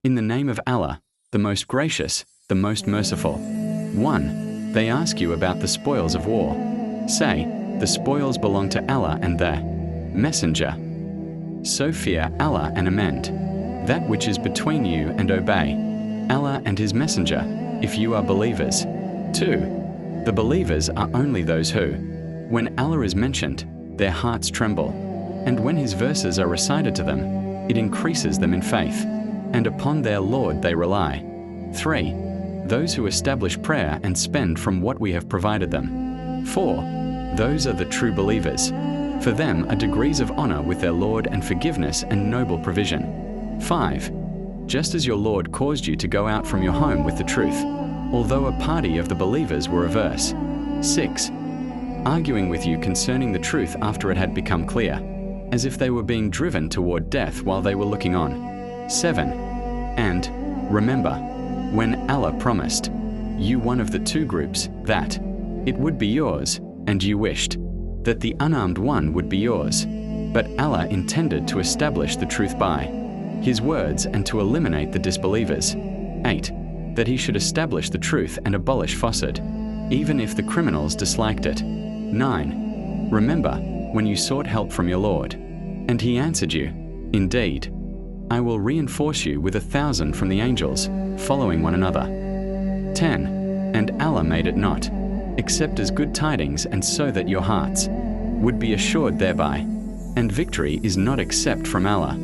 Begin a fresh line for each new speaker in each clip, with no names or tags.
In the name of Allah, the most gracious, the most merciful. 1. They ask you about the spoils of war. Say, the spoils belong to Allah and the Messenger. So fear Allah and amend that which is between you and obey Allah and His Messenger, if you are believers. 2. The believers are only those who, when Allah is mentioned, their hearts tremble, and when His verses are recited to them, it increases them in faith, and upon their Lord they rely. 3. Those who establish prayer and spend from what we have provided them. 4. Those are the true believers. For them are degrees of honor with their Lord and forgiveness and noble provision. 5. Just as your Lord caused you to go out from your home with the truth, although a party of the believers were averse. 6. Arguing with you concerning the truth after it had become clear, as if they were being driven toward death while they were looking on. 7. And, remember, when Allah promised you one of the two groups, that it would be yours, and you wished that the unarmed one would be yours, but Allah intended to establish the truth by His words and to eliminate the disbelievers. 8. That He should establish the truth and abolish falsehood, even if the criminals disliked it. 9. Remember when you sought help from your Lord, and He answered you, indeed, I will reinforce you with 1,000 from the angels, following one another. 10. And Allah made it not, except as good tidings, and so that your hearts would be assured thereby. And victory is not except from Allah.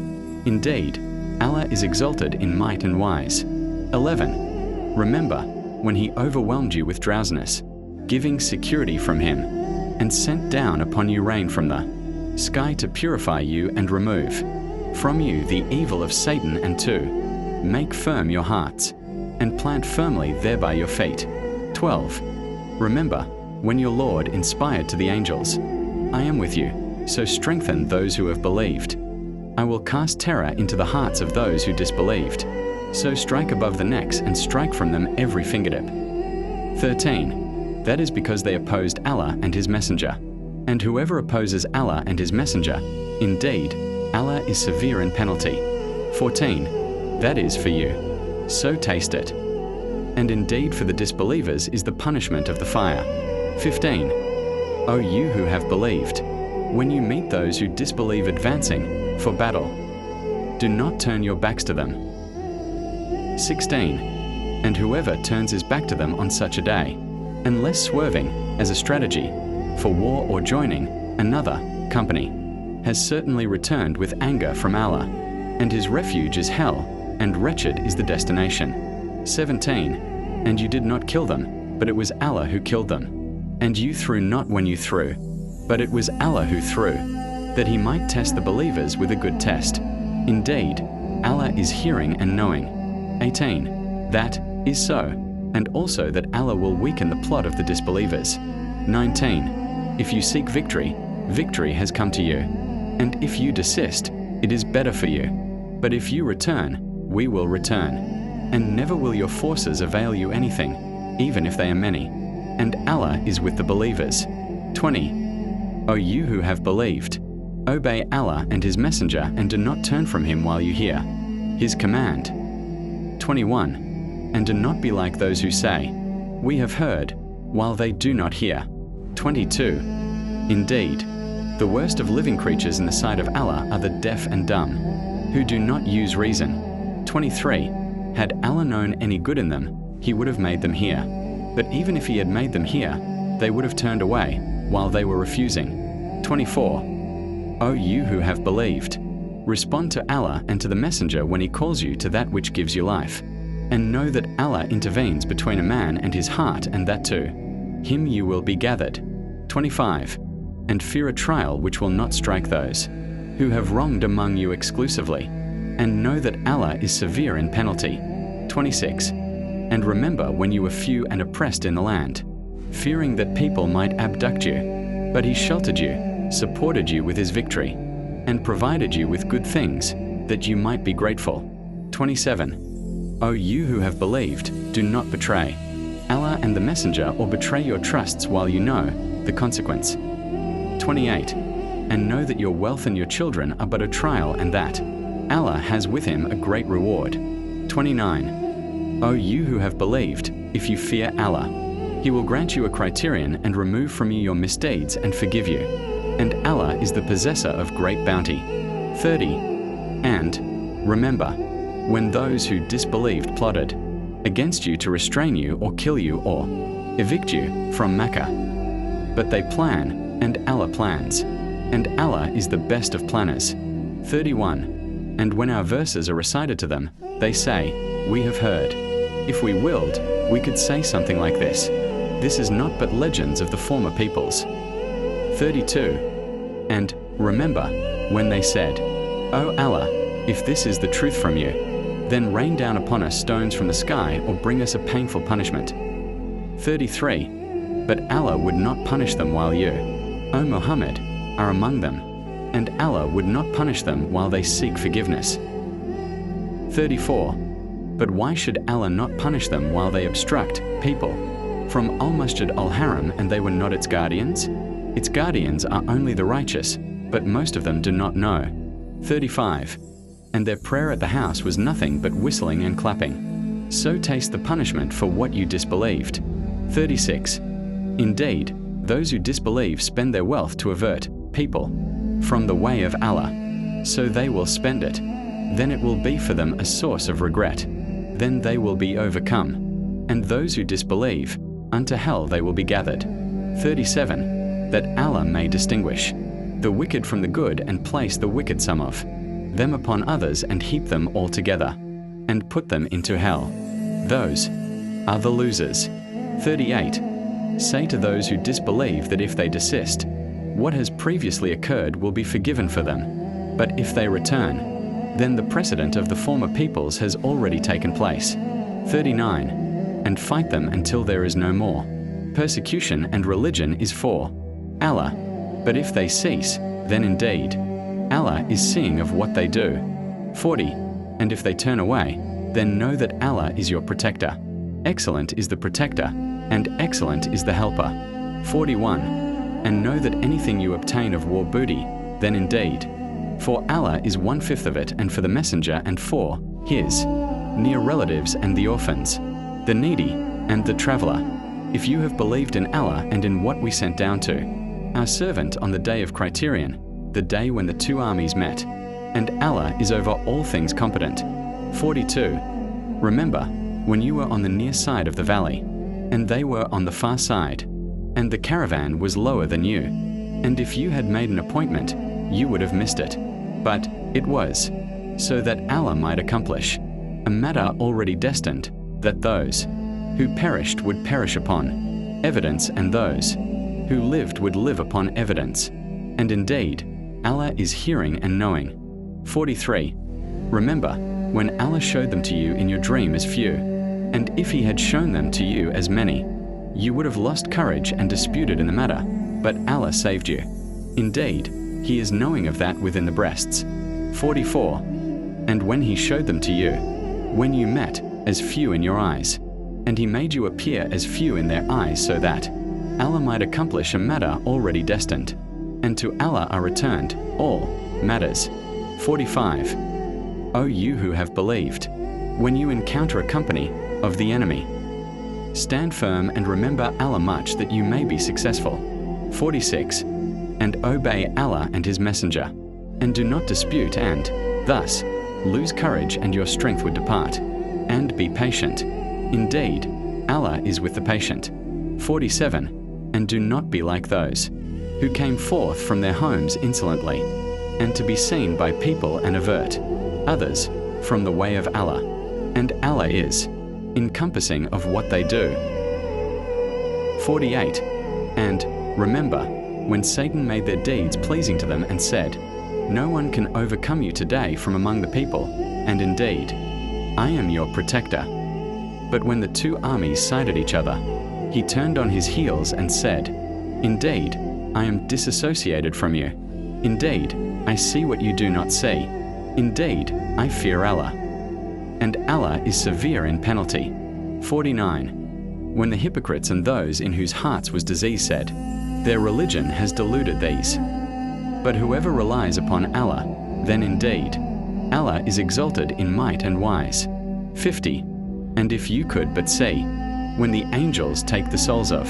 Indeed, Allah is exalted in might and wise. 11. Remember when He overwhelmed you with drowsiness, giving security from Him, and sent down upon you rain from the sky to purify you and remove from you the evil of Satan, and to make firm your hearts, and plant firmly thereby your feet. 12. Remember when your Lord inspired to the angels, I am with you, so strengthen those who have believed. I will cast terror into the hearts of those who disbelieved, so strike above the necks and strike from them every fingertip. 13. That is because they opposed Allah and His Messenger. And whoever opposes Allah and His Messenger, indeed, Allah is severe in penalty. 14. That is for you. So taste it. And indeed for the disbelievers is the punishment of the fire. 15. O you who have believed, when you meet those who disbelieve advancing for battle, do not turn your backs to them. 16. And whoever turns his back to them on such a day, unless swerving as a strategy for war or joining another company, has certainly returned with anger from Allah, and his refuge is hell, and wretched is the destination. 17. And you did not kill them, but it was Allah who killed them. And you threw not when you threw, but it was Allah who threw, that He might test the believers with a good test. Indeed, Allah is hearing and knowing. 18. That is so, and also that Allah will weaken the plot of the disbelievers. 19. If you seek victory, victory has come to you. And if you desist, it is better for you. But if you return, we will return. And never will your forces avail you anything, even if they are many. And Allah is with the believers. 20. O you who have believed, obey Allah and His Messenger, and do not turn from Him while you hear His command. 21. And do not be like those who say, we have heard, while they do not hear. 22. Indeed, the worst of living creatures in the sight of Allah are the deaf and dumb, who do not use reason. 23. Had Allah known any good in them, He would have made them hear. But even if He had made them hear, they would have turned away, while they were refusing. 24. O you who have believed, respond to Allah and to the Messenger when He calls you to that which gives you life. And know that Allah intervenes between a man and his heart, and that to Him you will be gathered. 25. And fear a trial which will not strike those who have wronged among you exclusively, and know that Allah is severe in penalty. 26. And remember when you were few and oppressed in the land, fearing that people might abduct you, but He sheltered you, supported you with His victory, and provided you with good things, that you might be grateful. 27. O you who have believed, do not betray Allah and the Messenger, or betray your trusts while you know the consequence. 28. And know that your wealth and your children are but a trial, and that Allah has with Him a great reward. 29. O you who have believed, if you fear Allah, He will grant you a criterion and remove from you your misdeeds and forgive you. And Allah is the possessor of great bounty. 30. And remember, when those who disbelieved plotted against you to restrain you or kill you or evict you from Mecca. But they plan, and Allah plans, and Allah is the best of planners. 31. And when our verses are recited to them, they say, we have heard. If we willed, we could say something like this. This is not but legends of the former peoples. 32. And remember, when they said, O Allah, if this is the truth from you, then rain down upon us stones from the sky or bring us a painful punishment. 33. But Allah would not punish them while you, O Muhammad, are among them, and Allah would not punish them while they seek forgiveness. 34. But why should Allah not punish them while they obstruct people from Al-Masjid Al-Haram and they were not its guardians? Its guardians are only the righteous, but most of them do not know. 35. And their prayer at the house was nothing but whistling and clapping. So taste the punishment for what you disbelieved. 36. Indeed, those who disbelieve spend their wealth to avert people from the way of Allah. So they will spend it. Then it will be for them a source of regret. Then they will be overcome. And those who disbelieve, unto hell they will be gathered. 37. That Allah may distinguish the wicked from the good and place the wicked some of them upon others and heap them all together, and put them into hell. Those are the losers. 38. Say to those who disbelieve that if they desist, what has previously occurred will be forgiven for them. But if they return, then the precedent of the former peoples has already taken place. 39. And fight them until there is no more. Persecution and religion is for Allah. But if they cease, then indeed, Allah is seeing of what they do. 40. And if they turn away, then know that Allah is your protector. Excellent is the protector, and excellent is the helper. 41. And know that anything you obtain of war booty, then indeed, for Allah is 1/5 of it, and for the messenger and for his near relatives and the orphans, the needy and the traveler, if you have believed in Allah and in what we sent down to our servant on the day of criterion, the day when the two armies met, and Allah is over all things competent. 42. Remember, when you were on the near side of the valley, and they were on the far side, and the caravan was lower than you, and if you had made an appointment, you would have missed it. But it was, so that Allah might accomplish a matter already destined, that those who perished would perish upon evidence, and those who lived would live upon evidence. And indeed, Allah is hearing and knowing. 43. Remember, when Allah showed them to you in your dream as few, and if He had shown them to you as many, you would have lost courage and disputed in the matter, but Allah saved you. Indeed, He is knowing of that within the breasts. 44. And when He showed them to you, when you met as few in your eyes, and He made you appear as few in their eyes so that Allah might accomplish a matter already destined, and to Allah are returned all matters. 45. O you who have believed, when you encounter a company of the enemy, stand firm and remember Allah much that you may be successful. 46. And obey Allah and His messenger, and do not dispute, and thus lose courage and your strength would depart. And be patient. Indeed, Allah is with the patient. 47. And do not be like those who came forth from their homes insolently, and to be seen by people and avert others from the way of Allah. And Allah is encompassing of what they do. 48. And remember, when Satan made their deeds pleasing to them and said, no one can overcome you today from among the people, and indeed, I am your protector. But when the two armies sighted each other, he turned on his heels and said, indeed, I am disassociated from you. Indeed, I see what you do not see. Indeed, I fear Allah. And Allah is severe in penalty. 49. When the hypocrites and those in whose hearts was disease said, their religion has deluded these. But whoever relies upon Allah, then indeed, Allah is exalted in might and wise. 50. And if you could but see, when the angels take the souls of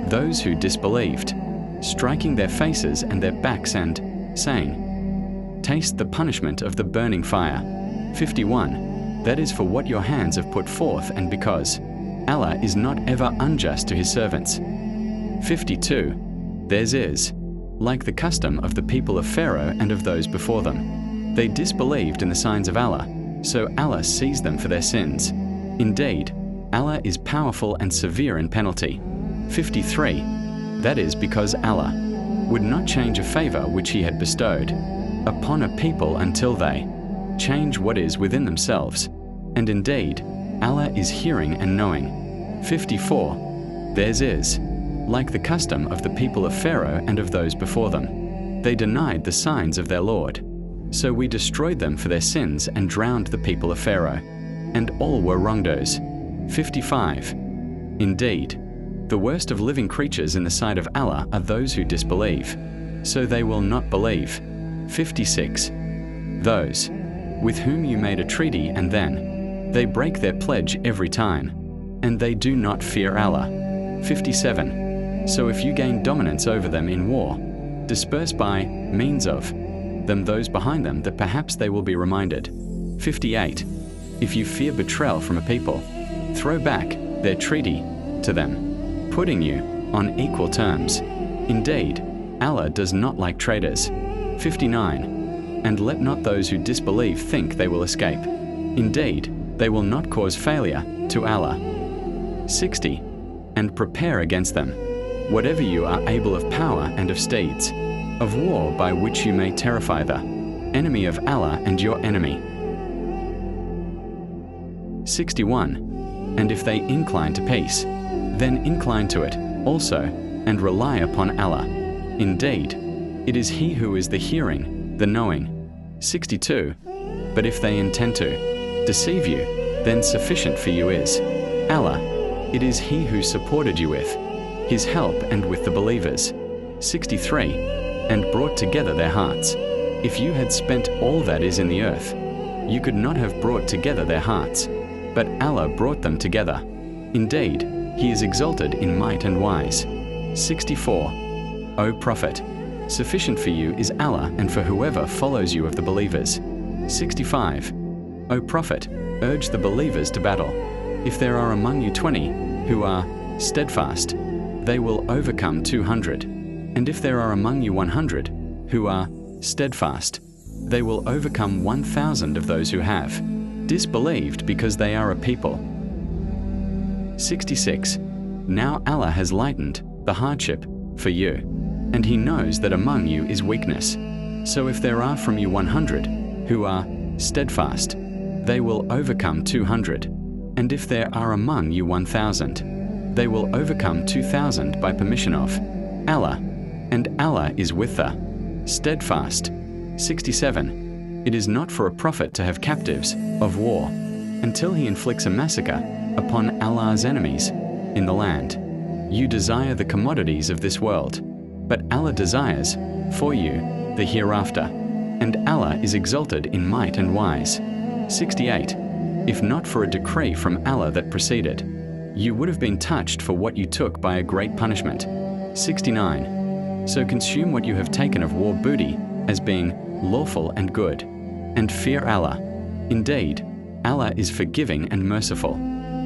those who disbelieved, striking their faces and their backs and saying, taste the punishment of the burning fire. 51. That is for what your hands have put forth, and because Allah is not ever unjust to his servants. 52. Theirs is like the custom of the people of Pharaoh and of those before them. They disbelieved in the signs of Allah, so Allah seized them for their sins. Indeed, Allah is powerful and severe in penalty. 53. That is because Allah would not change a favor which he had bestowed upon a people until they change what is within themselves. And indeed, Allah is hearing and knowing. 54. Theirs is like the custom of the people of Pharaoh and of those before them. They denied the signs of their Lord. So we destroyed them for their sins and drowned the people of Pharaoh, and all were wrongdoers. 55. Indeed, the worst of living creatures in the sight of Allah are those who disbelieve, so they will not believe. 56. Those with whom you made a treaty and then they break their pledge every time, and they do not fear Allah. 57. So if you gain dominance over them in war, disperse by means of them those behind them, that perhaps they will be reminded. 58. If you fear betrayal from a people, throw back their treaty to them, putting you on equal terms. Indeed, Allah does not like traitors. 59. And let not those who disbelieve think they will escape. Indeed, they will not cause failure to Allah. 60. And prepare against them whatever you are able of power and of steeds, of war by which you may terrify the enemy of Allah and your enemy. 61. And if they incline to peace, then incline to it also, and rely upon Allah. Indeed, it is He who is the hearing, the knowing. 62. But if they intend to deceive you, then sufficient for you is Allah. It is He who supported you with His help and with the believers. 63. And brought together their hearts. If you had spent all that is in the earth, you could not have brought together their hearts, but Allah brought them together. Indeed, He is exalted in might and wise. 64. O Prophet, sufficient for you is Allah and for whoever follows you of the believers. 65. O Prophet, urge the believers to battle. If there are among you 20 who are steadfast, they will overcome 200. And if there are among you 100 who are steadfast, they will overcome 1,000 of those who have disbelieved, because they are a people. 66. Now Allah has lightened the hardship for you, and He knows that among you is weakness. So if there are from you 100 who are steadfast, they will overcome 200. And if there are among you 1,000, they will overcome 2,000 by permission of Allah, and Allah is with the steadfast. 67. It is not for a prophet to have captives of war until he inflicts a massacre upon Allah's enemies in the land. You desire the commodities of this world, but Allah desires for you the hereafter, and Allah is exalted in might and wise. 68. If not for a decree from Allah that preceded, you would have been touched for what you took by a great punishment. 69. So consume what you have taken of war booty as being lawful and good, and fear Allah. Indeed, Allah is forgiving and merciful.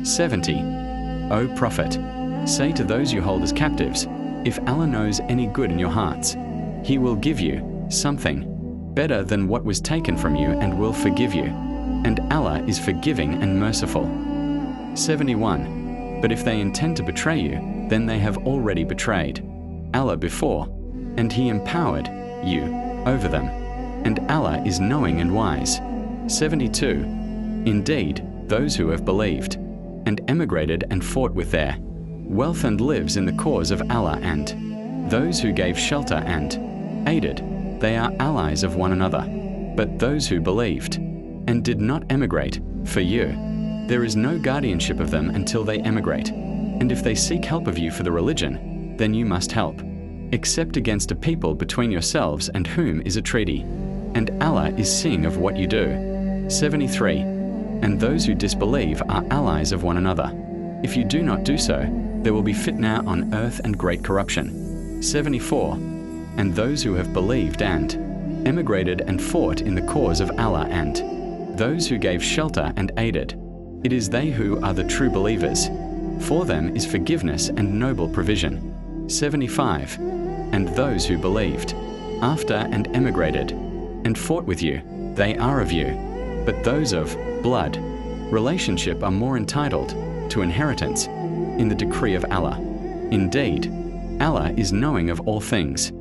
70. O Prophet, say to those you hold as captives, if Allah knows any good in your hearts, He will give you something better than what was taken from you and will forgive you. And Allah is forgiving and merciful. 71. But if they intend to betray you, then they have already betrayed Allah before, and He empowered you over them, and Allah is knowing and wise. 72. Indeed, those who have believed, and emigrated and fought with their wealth and lives in the cause of Allah, and those who gave shelter and aided, they are allies of one another. But those who believed, and did not emigrate, for you, there is no guardianship of them until they emigrate. And if they seek help of you for the religion, then you must help, except against a people between yourselves and whom is a treaty. And Allah is seeing of what you do. 73. and those who disbelieve are allies of one another. If you do not do so, there will be fitna on earth and great corruption. 74. And those who have believed and emigrated and fought in the cause of Allah, and those who gave shelter and aided. It is they who are the true believers. For them is forgiveness and noble provision. 75. And those who believed after and emigrated and fought with you, they are of you. But those of blood relationship are more entitled to inheritance in the decree of Allah. Indeed, Allah is knowing of all things.